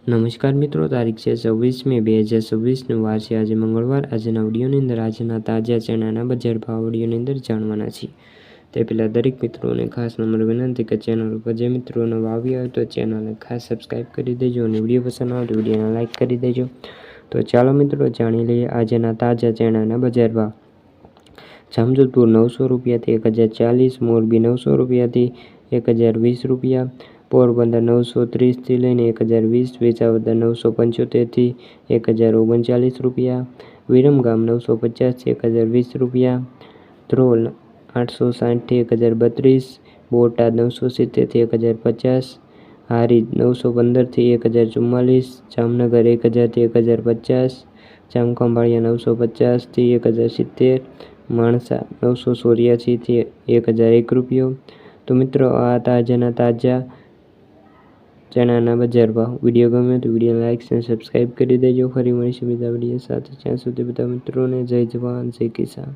નમસ્કાર મિત્રો, તારીખ છે 26 મે 2026 વાર છે આજે મંગળવાર। આજના વિડીયોની અંદર આજના તાજા ચણાના બજાર ભાવ વિડીયોની અંદર જાણવાના છીએ। તે પહેલાં દરેક મિત્રોને ખાસ નમ્ર વિનંતી કે ચેનલ ઉપર જે મિત્રો નવા આવ્યા હોય તો ચેનલને ખાસ સબસ્ક્રાઈબ કરી દેજો અને વિડીયો પસંદ આવે તો વિડીયોને લાઇક કરી દેજો। તો ચાલો મિત્રો જાણી લઈએ આજના તાજા ચણાના બજાર ભાવ। જામજોધપુર 900 રૂપિયાથી 1040, મોરબી 900 રૂપિયાથી 1020 રૂપિયા, પોરબંદર 930 થી લઈને 1020, વિસાવદર 975 થી 1039 રૂપિયા, વિરમગામ 950 થી 1020 રૂપિયા, ધ્રોલ 860 થી 1032, બોટાદ 970 થી 1050, હારીજ 915 થી 1044, જામનગર 1000 થી 1050, જામખંભાળિયા 950 થી 1070, માણસા 984 થી 1001 રૂપિયો। તો મિત્રો આ તાજાના તાજા ચણાના બજાર ભાવ। વિડીયો ગમે તો વિડીયો લાઇક અને સબસ્ક્રાઈબ કરી દેજો। ફરી મળીશું બીજા વિડીયો સાથે, ત્યાં સુધી બધા મિત્રોને જય જવાન જય કિસાન।